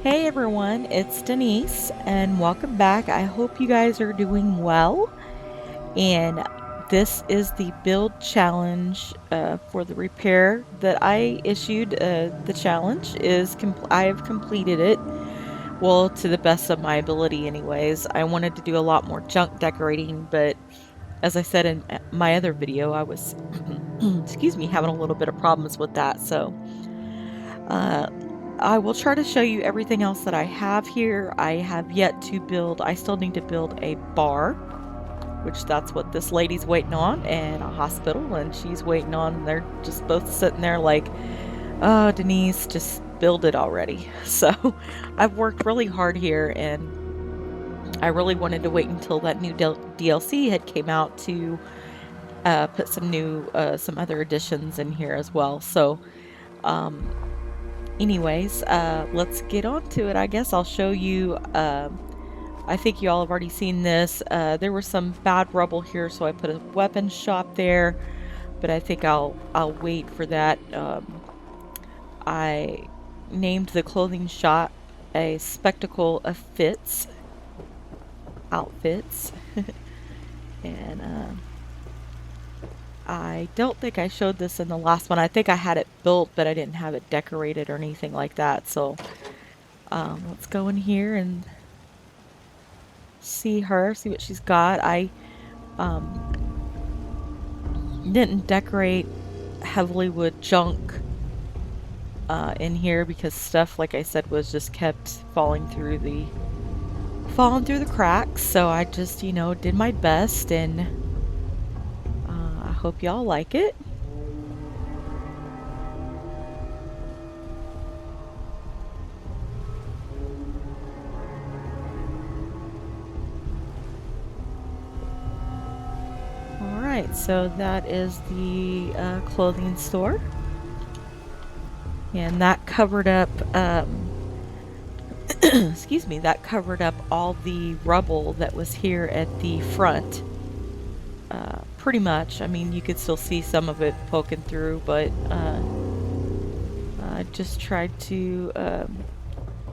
Hey everyone, it's Denise and welcome back. I hope you guys are doing well. And this is the build challenge for the repair that I issued. The challenge is I have completed it. Well, to the best of my ability, anyways. I wanted to do a lot more junk decorating, but as I said in my other video, I was, excuse me, having a little bit of problems with that. So, uh, I will try to show you everything else that I have here. I have yet to build, I still need to build a bar, which that's what this lady's waiting on, and a hospital, and she's waiting on, and they're just both sitting there like, oh, Denise, just build it already. So I've worked really hard here, and I really wanted to wait until that new DLC had came out to put some other additions in here as well. So, um, anyways, let's get on to it. I guess I'll show you. I think you all have already seen this. There was some bad rubble here, so I put a weapon shop there. But I think I'll wait for that. I named the clothing shop a Spectacle of Fits outfits, and I don't think I showed this in the last one. I think I had it built, but I didn't have it decorated or anything like that. So let's go in here and see what she's got. I um, didn't decorate heavily with junk in here because stuff, like I said, was just kept falling through the cracks. So I just, did my best, and I hope y'all like it. Alright, so that is the clothing store. And that covered up, excuse me, that covered up all the rubble that was here at the front. Pretty much. I mean, you could still see some of it poking through, but I just tried to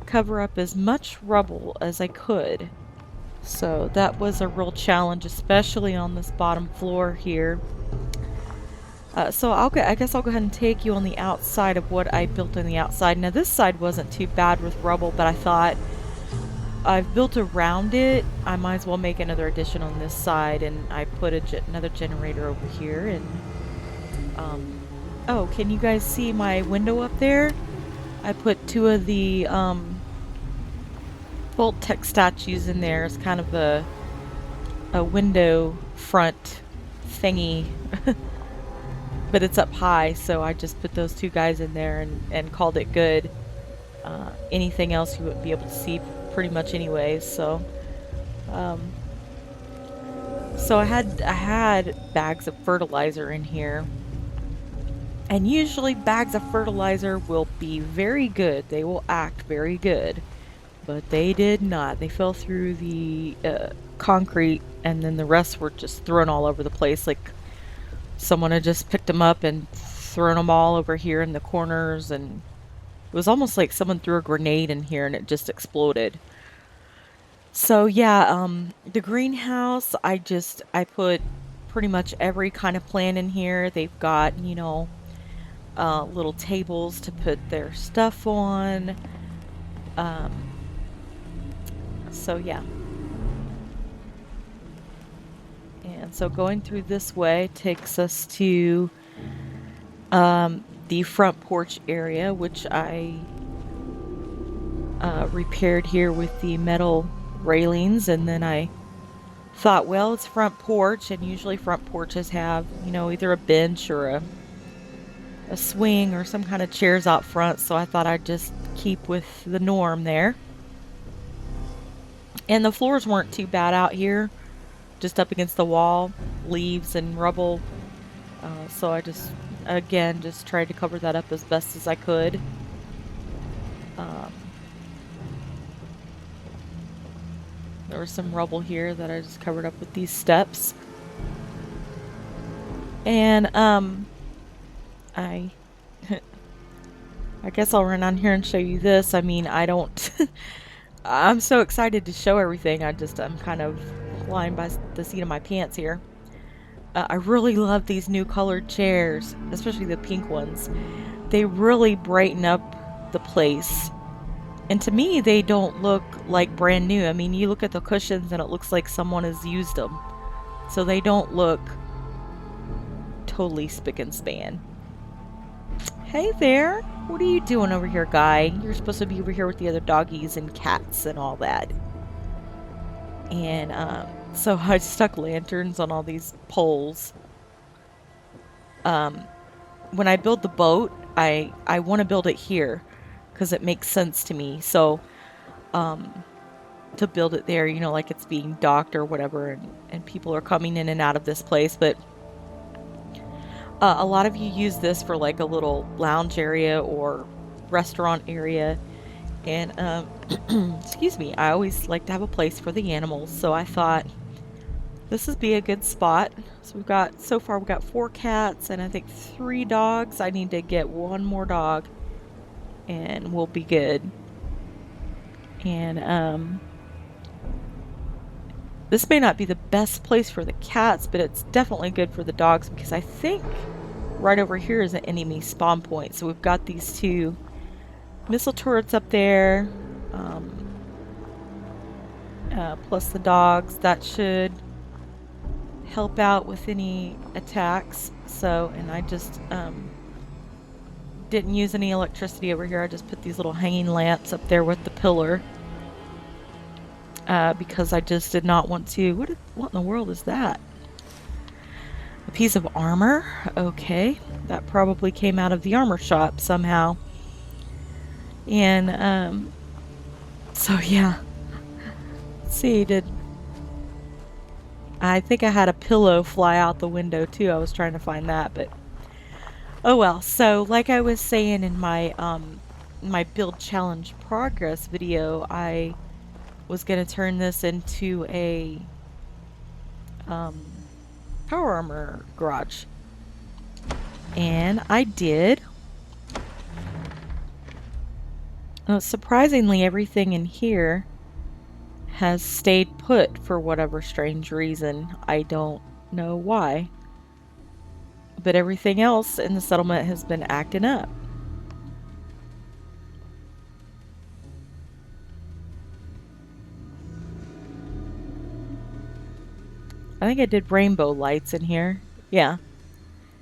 cover up as much rubble as I could. So that was a real challenge, especially on this bottom floor here. So I guess I'll go ahead and take you on the outside of what I built on the outside. Now this side wasn't too bad with rubble, but I thought I've built around it. I might as well make another addition on this side, and I put another generator over here. And oh, can you guys see my window up there? I put two of the Volt Tech statues in there as kind of a window front thingy. But it's up high, so I just put those two guys in there and called it good. Anything else you wouldn't be able to see pretty much anyways. So so I had bags of fertilizer in here, and usually bags of fertilizer will be very good. They will act very good, but they did not. They fell through the concrete, and then the rest were just thrown all over the place. Like someone had just picked them up and thrown them all over here in the corners, and it was almost like someone threw a grenade in here and it just exploded. So yeah, the greenhouse, I put pretty much every kind of plant in here. They've got, little tables to put their stuff on. So yeah. And so going through this way takes us to the front porch area, which I repaired here with the metal railings. And then I thought, well, it's front porch, and usually front porches have, either a bench or a swing or some kind of chairs out front. So I thought I'd just keep with the norm there. And the floors weren't too bad out here, just up against the wall, leaves and rubble. So I just tried to cover that up as best as I could. There was some rubble here that I just covered up with these steps. And I guess I'll run on here and show you this. I mean, I don't I'm so excited to show everything. I'm kind of flying by the seat of my pants here. I really love these new colored chairs, especially the pink ones. They really brighten up the place. And to me, they don't look like brand new. I mean, you look at the cushions and it looks like someone has used them. So they don't look totally spick and span. Hey there. What are you doing over here, guy? You're supposed to be over here with the other doggies and cats and all that. And so I stuck lanterns on all these poles. When I build the boat, I want to build it here because it makes sense to me. So to build it there, you know, like it's being docked or whatever, and people are coming in and out of this place. But a lot of you use this for like a little lounge area or restaurant area. And excuse me, I always like to have a place for the animals. So I thought this would be a good spot. So so far we've got 4 cats and I think 3 dogs. I need to get 1 more dog and we'll be good. And this may not be the best place for the cats, but it's definitely good for the dogs because I think right over here is an enemy spawn point. So we've got these 2 missile turrets up there, plus the dogs. That should help out with any attacks. So, and I just didn't use any electricity over here. I just put these little hanging lamps up there with the pillar because I just did not want to. What in the world is that? A piece of armor? Okay, that probably came out of the armor shop somehow. And so yeah. Let's see, I think I had a pillow fly out the window too. I was trying to find that, but oh well. So like I was saying in my my build challenge progress video, I was going to turn this into a power armor garage. And I did. Surprisingly, everything in here has stayed put for whatever strange reason. I don't know why. But everything else in the settlement has been acting up. I think I did rainbow lights in here. Yeah.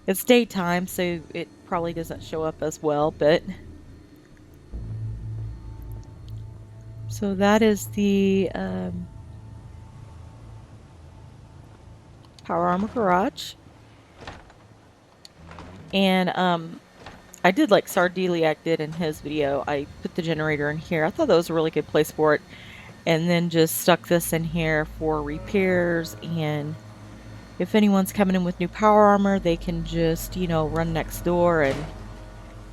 It's daytime, so it probably doesn't show up as well, but so that is the power armor garage. And I did like Sardeliac did in his video. I put the generator in here. I thought that was a really good place for it. And then just stuck this in here for repairs. And if anyone's coming in with new power armor, they can just, you know, run next door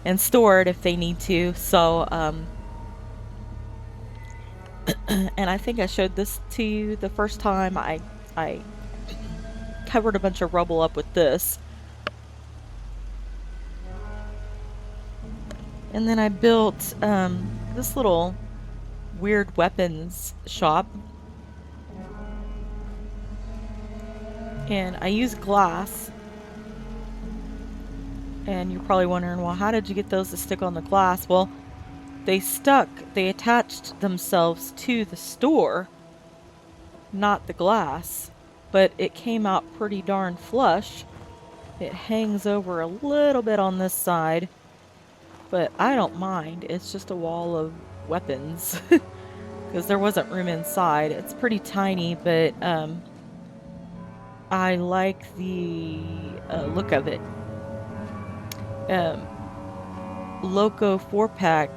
and store it if they need to. So, and I think I showed this to you the first time. I covered a bunch of rubble up with this. And then I built this little weird weapons shop. And I use glass. And you're probably wondering, well, how did you get those to stick on the glass? Well, they attached themselves to the store, not the glass. But it came out pretty darn flush. It hangs over a little bit on this side. But I don't mind. It's just a wall of weapons. Because there wasn't room inside. It's pretty tiny, but I like the look of it. Loco 4-pack.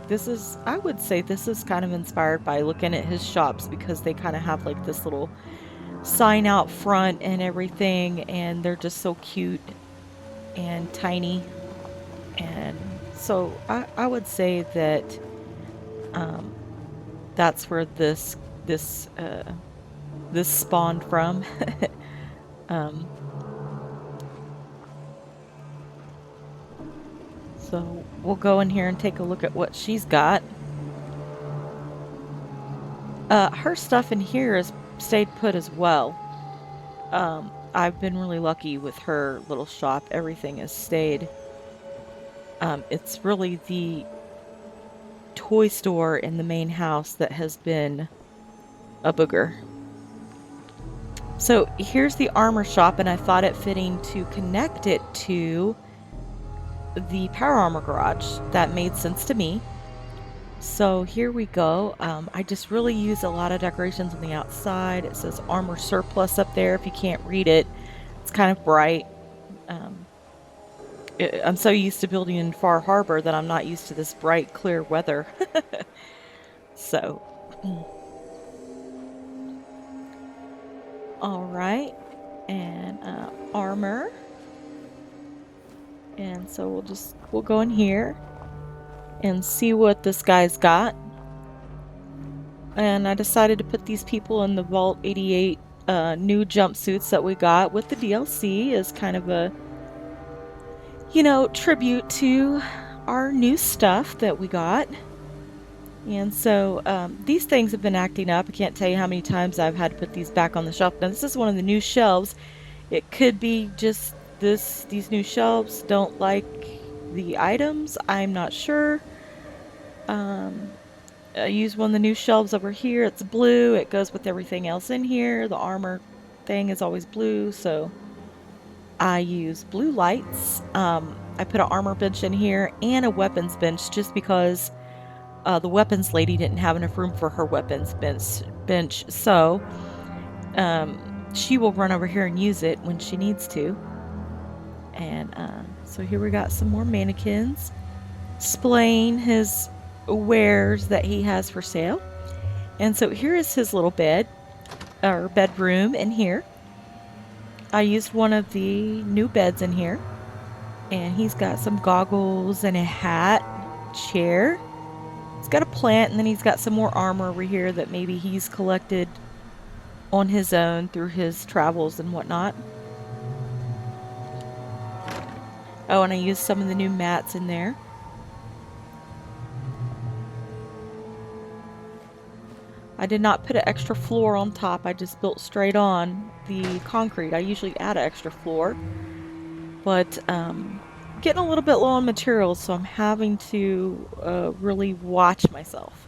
I would say this is kind of inspired by looking at his shops because they kind of have like this little sign out front and everything, and they're just so cute and tiny. And so I would say that that's where this spawned from. So we'll go in here and take a look at what she's got. Her stuff in here has stayed put as well. I've been really lucky with her little shop. Everything has stayed. It's really the toy store in the main house that has been a booger. So here's the armor shop, and I thought it fitting to connect it to the power armor garage. That made sense to me. So here we go. I just really use a lot of decorations on the outside. It says armor surplus up there. If you can't read it, it's kind of bright. I'm so used to building in Far Harbor that I'm not used to this bright, clear weather. So, all right, and armor. And so we'll go in here and see what this guy's got. And I decided to put these people in the Vault 88 new jumpsuits that we got with the DLC as kind of a, tribute to our new stuff that we got. And so these things have been acting up. I can't tell you how many times I've had to put these back on the shelf. Now this is one of the new shelves. It could be just these new shelves don't like the items. I'm not sure. I use one of the new shelves over here. It's blue. It goes with everything else in here. The armor thing is always blue, so I use blue lights. I put an armor bench in here and a weapons bench just because the weapons lady didn't have enough room for her weapons bench. So she will run over here and use it when she needs to. And so here we got some more mannequins displaying his wares that he has for sale. And so here is his little bed or bedroom in here. I used one of the new beds in here, and he's got some goggles and a hat, chair. He's got a plant, and then he's got some more armor over here that maybe he's collected on his own through his travels and whatnot. Oh, and I used some of the new mats in there. I did not put an extra floor on top. I just built straight on the concrete. I usually add an extra floor, but getting a little bit low on materials, so I'm having to really watch myself.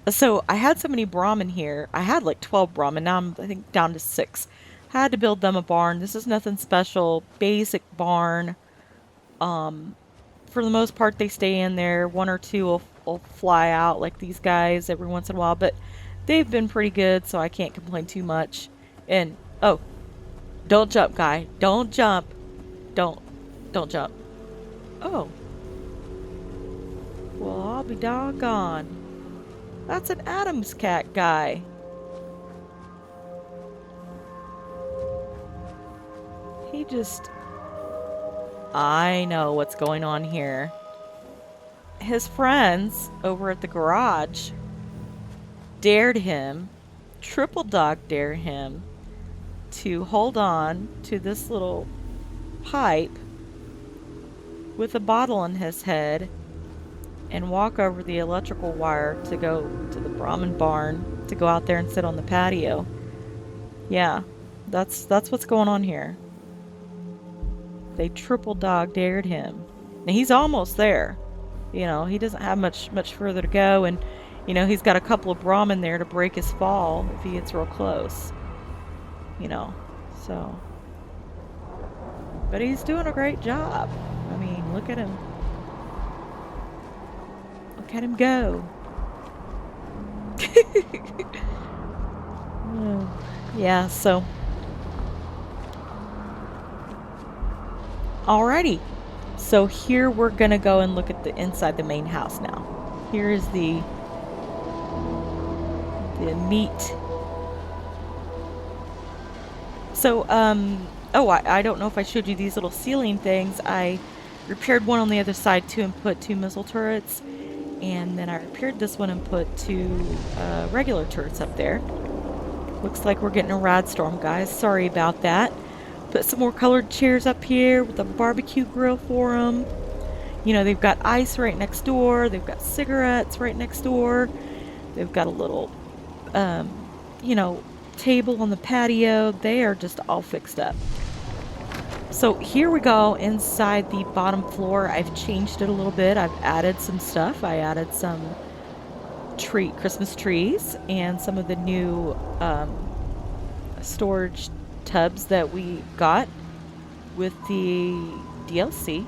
So I had so many Brahmin here. I had like 12 Brahmin. Now I'm, I think, down to 6. I had to build them a barn. This is nothing special. Basic barn. For the most part, they stay in there. One or two will fly out like these guys every once in a while, but they've been pretty good, so I can't complain too much. And, oh, don't jump, guy. Don't jump. Don't jump. Oh. Well, I'll be doggone. That's an Adams cat guy. He just... I know what's going on here. His friends over at the garage dared him, triple dog dare him, to hold on to this little pipe with a bottle on his head and walk over the electrical wire to go to the Brahmin barn to go out there and sit on the patio. Yeah, that's what's going on here. They triple dog dared him. Now he's almost there. You know, he doesn't have much further to go, and you know, he's got a couple of Brahmin there to break his fall if he gets real close. You know, so. But he's doing a great job. I mean, look at him. Look at him go. Yeah, so. Alrighty. So here we're going to go and look at the inside the main house now. Here is the meat. So, I don't know if I showed you these little ceiling things. I repaired one on the other side too and put 2 missile turrets. And then I repaired this one and put 2 regular turrets up there. Looks like we're getting a rad storm, guys. Sorry about that. Put some more colored chairs up here with a barbecue grill for them. You know, they've got ice right next door. They've got cigarettes right next door. They've got a little, you know, table on the patio. They are just all fixed up. So here we go inside the bottom floor. I've changed it a little bit. I've added some stuff. I added some Christmas trees and some of the new storage tubs that we got with the DLC.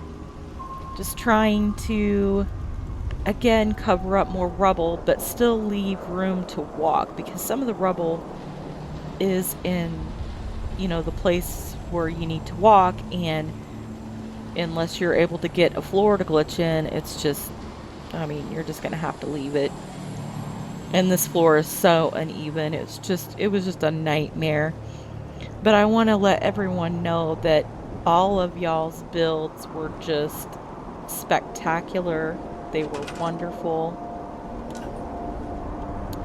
Just trying to, again, cover up more rubble, but still leave room to walk, because some of the rubble is in, you know, the place where you need to walk, and unless you're able to get a floor to glitch in, it's just, I mean, you're just gonna have to leave it. And this floor is so uneven. It was just a nightmare. But I want to let everyone know that all of y'all's builds were just spectacular. They were wonderful.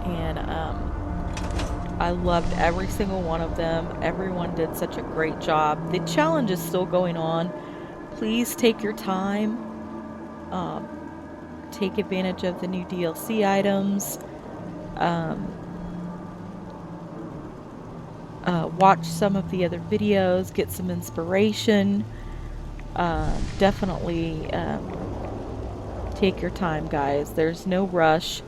And I loved every single one of them. Everyone did such a great job. The challenge is still going on. Please take your time. Take advantage of the new DLC items. Watch some of the other videos, get some inspiration. Definitely take your time, guys. There's no rush.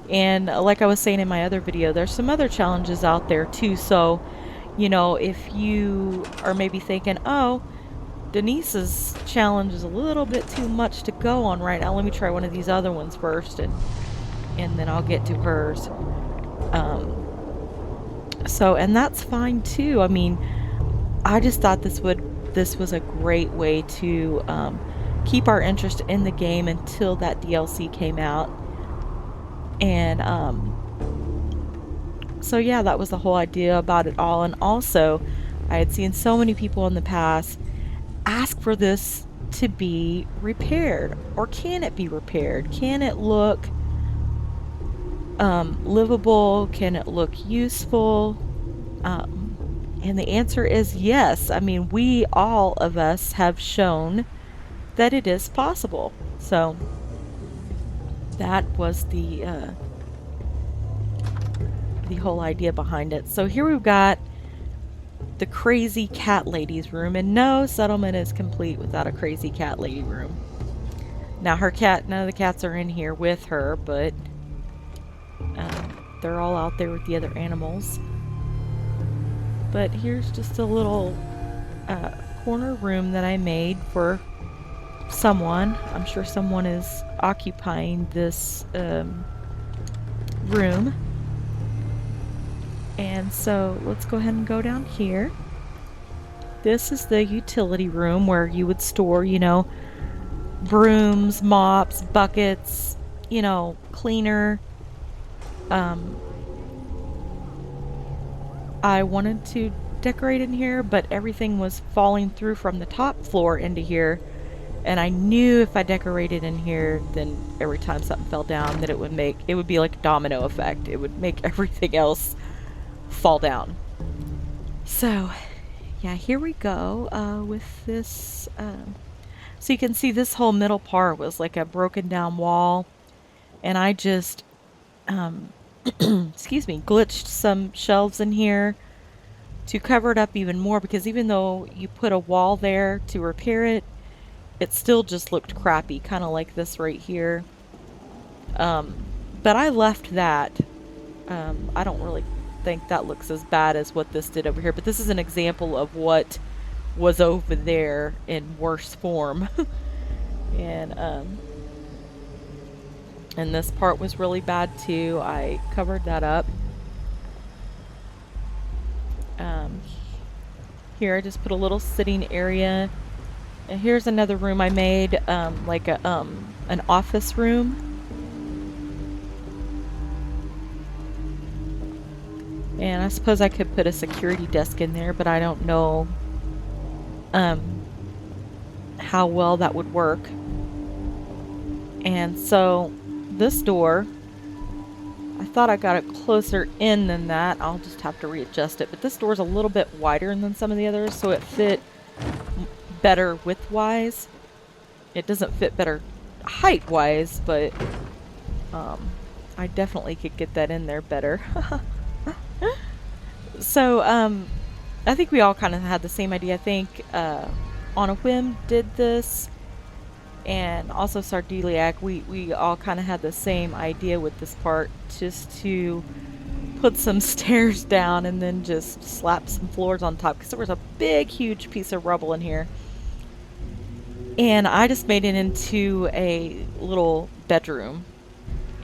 And like I was saying in my other video, there's some other challenges out there too. So, you know, if you are maybe thinking, oh, Denise's challenge is a little bit too much to go on right now, let me try one of these other ones first, and then I'll get to hers. And that's fine too. I mean, I just thought this was a great way to keep our interest in the game until that DLC came out. And so yeah, that was the whole idea about it all. And also, I had seen so many people in the past ask for this to be repaired. Or can it be repaired? Can it look livable? Can it look useful? And the answer is yes. I mean, all of us have shown that it is possible. So that was the whole idea behind it. So here we've got the crazy cat lady's room, and no settlement is complete without a crazy cat lady room. Now none of the cats are in here with her, but they're all out there with the other animals. But here's just a little corner room that I made for someone. I'm sure someone is occupying this room. And so let's go ahead and go down here. This is the utility room where you would store, you know, brooms, mops, buckets, you know, cleaner. I wanted to decorate in here, but everything was falling through from the top floor into here. And I knew if I decorated in here, then every time something fell down, that it would be like a domino effect. It would make everything else fall down. So yeah, here we go with this. So you can see this whole middle part was like a broken down wall, and I just excuse me, glitched some shelves in here to cover it up even more, because even though you put a wall there to repair it, it still just looked crappy, kind of like this right here. But I left that. I don't really think that looks as bad as what this did over here, but this is an example of what was over there in worse form. And this part was really bad too. I covered that up. Here I just put a little sitting area, and here's another room I made, like an office room. And I suppose I could put a security desk in there, but I don't know how well that would work. And so this door, I thought I got it closer in than that. I'll just have to readjust it. But this door is a little bit wider than some of the others, so it fit better width-wise. It doesn't fit better height-wise, but I definitely could get that in there better. So, I think we all kind of had the same idea. I think On a Whim did this, and also Sardeliac. We all kind of had the same idea with this part, just to put some stairs down and then just slap some floors on top, because there was a big, huge piece of rubble in here. And I just made it into a little bedroom,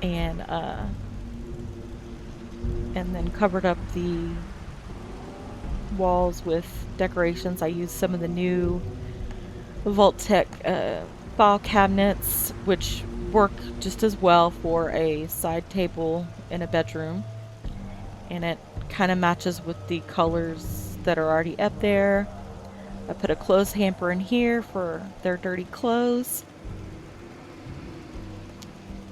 and then covered up the walls with decorations. I used some of the new Vault-Tec file cabinets, which work just as well for a side table in a bedroom. And it kind of matches with the colors that are already up there. I put a clothes hamper in here for their dirty clothes.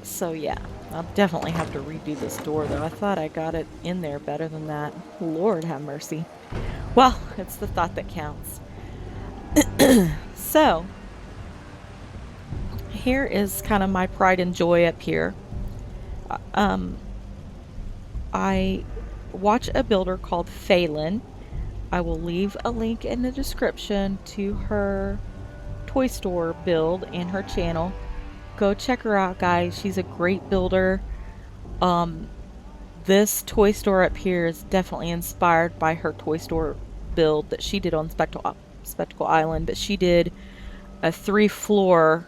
So yeah, I'll definitely have to redo this door though. I thought I got it in there better than that. Lord have mercy. Well, it's the thought that counts. So, here is kind of my pride and joy up here. I watch a builder called Phelan. I will leave a link in the description to her toy store build and her channel. Go check her out, guys. She's a great builder. This toy store up here is definitely inspired by her toy store build that she did on Spectacle Island, but she did a 3-floor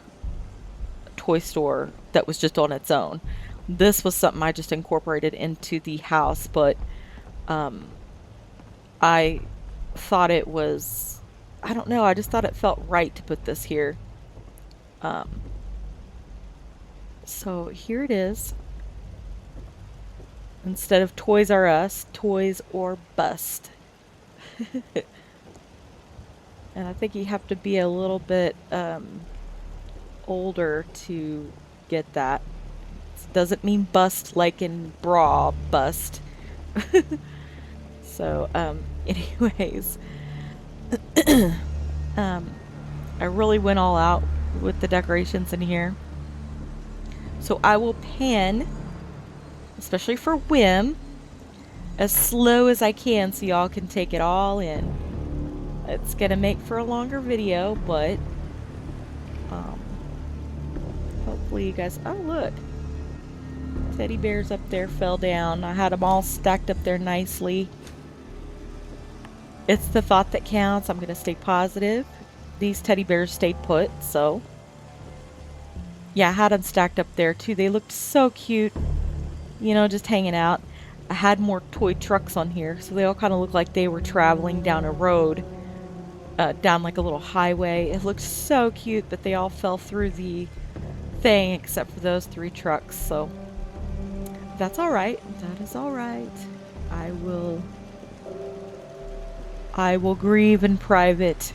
toy store that was just on its own. This was something I just incorporated into the house, but I thought it was, I don't know, I just thought it felt right to put this here. So here it is. Instead of Toys R Us, Toys or Bust. And I think you have to be a little bit older to get that. It doesn't mean bust like in bra bust. So, anyways, I really went all out with the decorations in here. So I will pan, especially for Whim, as slow as I can so y'all can take it all in. It's gonna make for a longer video, but hopefully you guys, oh look, teddy bears up there fell down. I had them all stacked up there nicely. It's the thought that counts. I'm gonna stay positive. These teddy bears stayed put, so yeah, I had them stacked up there too. They looked so cute, you know, just hanging out. I had more toy trucks on here, so they all kind of looked like they were traveling down a road, down like a little highway. It looked so cute, but they all fell through the thing except for those 3 trucks, so that's all right. That is all right. I will grieve in private.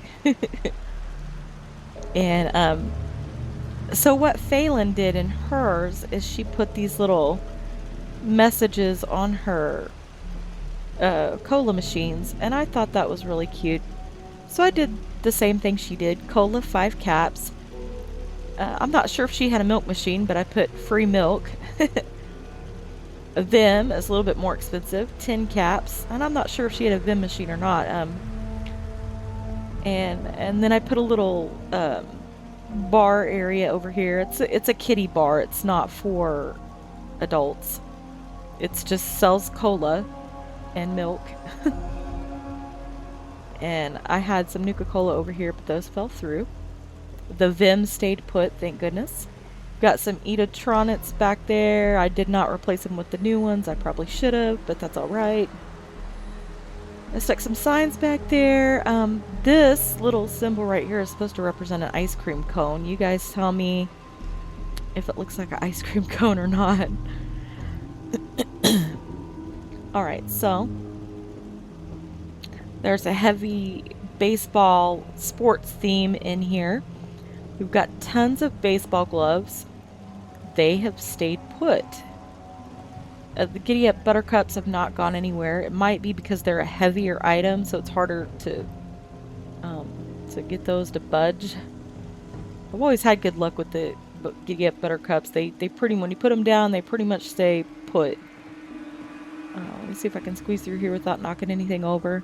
And so what Phelan did in hers is she put these little messages on her cola machines, and I thought that was really cute. So I did the same thing she did. Cola 5 caps. I'm not sure if she had a milk machine, but I put free milk. Vim is a little bit more expensive, 10 caps, and I'm not sure if she had a Vim machine or not. And then I put a little bar area over here. It's a kiddie bar. It's not for adults. It's just sells cola and milk. And I had some Nuka-Cola over here, but those fell through. The Vim stayed put, thank goodness. Got some Edatronics back there. I did not replace them with the new ones. I probably should have, but that's alright. I stuck some signs back there. This little symbol right here is supposed to represent an ice cream cone. You guys tell me if it looks like an ice cream cone or not. Alright, so there's a heavy baseball sports theme in here. We've got tons of baseball gloves. They have stayed put. The Giddy Up Buttercups have not gone anywhere. It might be because they're a heavier item, so it's harder to get those to budge. I've always had good luck with the get buttercups. They pretty, when you put them down, they pretty much stay put. Let me see if I can squeeze through here without knocking anything over.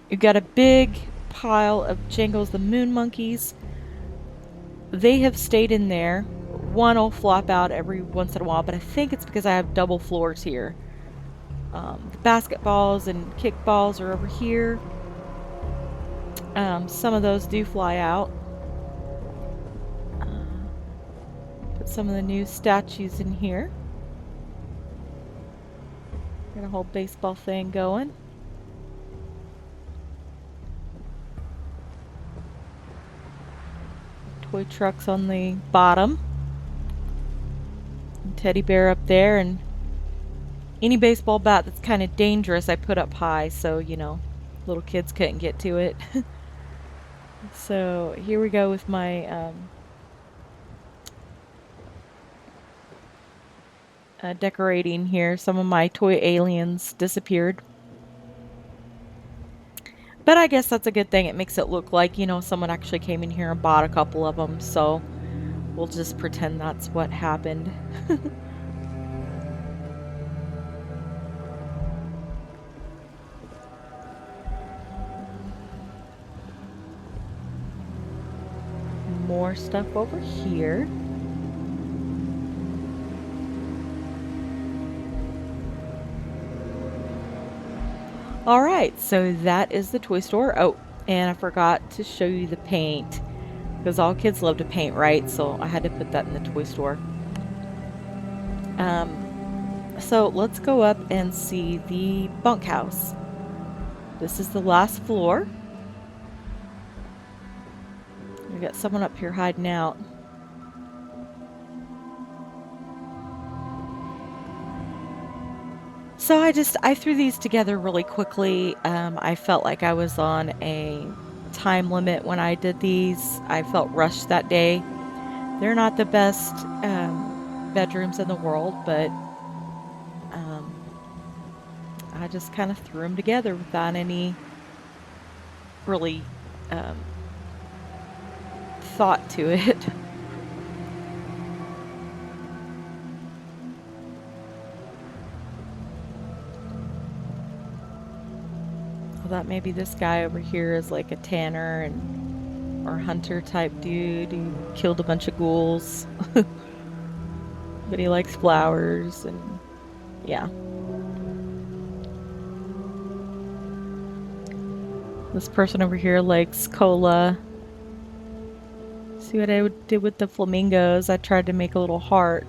You've got a big pile of Jangles the Moon Monkeys. They have stayed in there. One will flop out every once in a while, but I think it's because I have double floors here. The basketballs and kickballs are over here. Some of those do fly out. Put some of the new statues in here. Got a whole baseball thing going. Toy trucks on the bottom. And teddy bear up there, and any baseball bat that's kind of dangerous I put up high so, you know, little kids couldn't get to it. So here we go with my decorating here. Some of my toy aliens disappeared. But I guess that's a good thing. It makes it look like, you know, someone actually came in here and bought a couple of them. So we'll just pretend that's what happened. More stuff over here. All right, so that is the toy store. Oh, and I forgot to show you the paint, because all kids love to paint, right? So I had to put that in the toy store. So let's go up and see the bunkhouse. This is the last floor. We got someone up here hiding out. So I threw these together really quickly. I felt like I was on a time limit when I did these. I felt rushed that day. They're not the best bedrooms in the world, but I just kind of threw them together without any really thought to it. I thought maybe this guy over here is like a tanner and or hunter type dude who killed a bunch of ghouls. But he likes flowers and yeah. This person over here likes cola. See what I did with the flamingos? I tried to make a little heart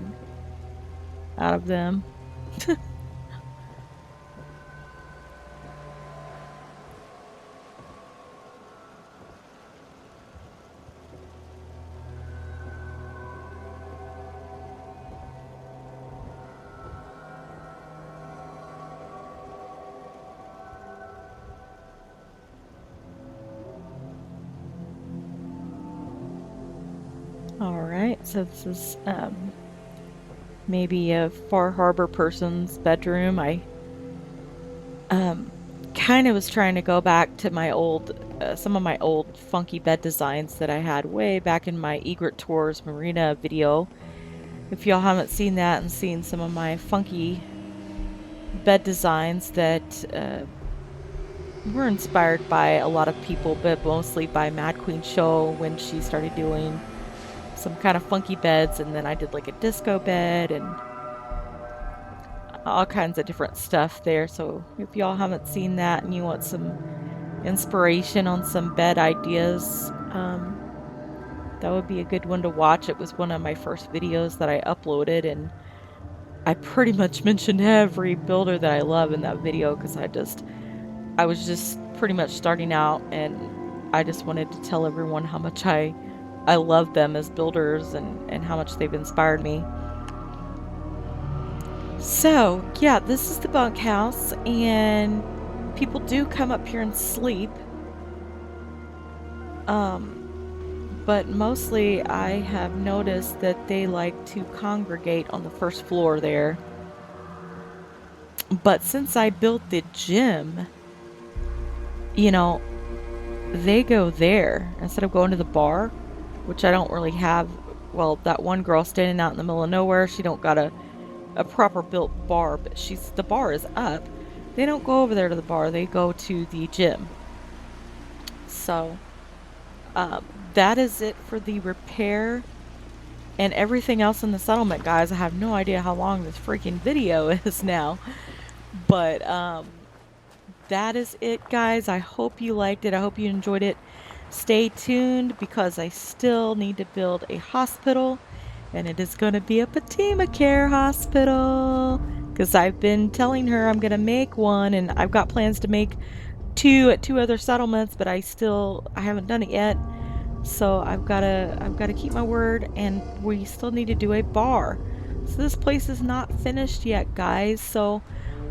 out of them. Alright, so this is maybe a Far Harbor person's bedroom. I kind of was trying to go back to my old, some of my old funky bed designs that I had way back in my Egret Tours Marina video. If y'all haven't seen that and seen some of my funky bed designs that were inspired by a lot of people, but mostly by Mad Queen Show when she started doing some kind of funky beds, and then I did like a disco bed and all kinds of different stuff there. So if y'all haven't seen that and you want some inspiration on some bed ideas, that would be a good one to watch. It was one of my first videos that I uploaded, and I pretty much mentioned every builder that I love in that video because I was just pretty much starting out, and I just wanted to tell everyone how much I love them as builders and how much they've inspired me. So, yeah, this is the bunkhouse, and people do come up here and sleep. But mostly I have noticed that they like to congregate on the first floor there. But since I built the gym, you know, they go there instead of going to the bar. which I don't really have. Well, that one girl standing out in the middle of nowhere, she don't got a proper built bar, but the bar is up. They don't go over there to the bar, they go to the gym. So that is it for the repair and everything else in the settlement, guys. I have no idea how long this freaking video is now, but that is it, guys. I hope you liked it. I hope you enjoyed it. Stay tuned because I still need to build a hospital, and it is going to be a Fatima Care hospital because I've been telling her I'm going to make one, and I've got plans to make two at two other settlements, but I haven't done it yet. So I've got to keep my word, and we still need to do a bar. So this place is not finished yet, guys. So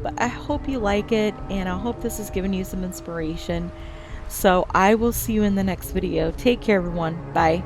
but I hope you like it, and I hope this has given you some inspiration. So I will see you in the next video. Take care, everyone. Bye.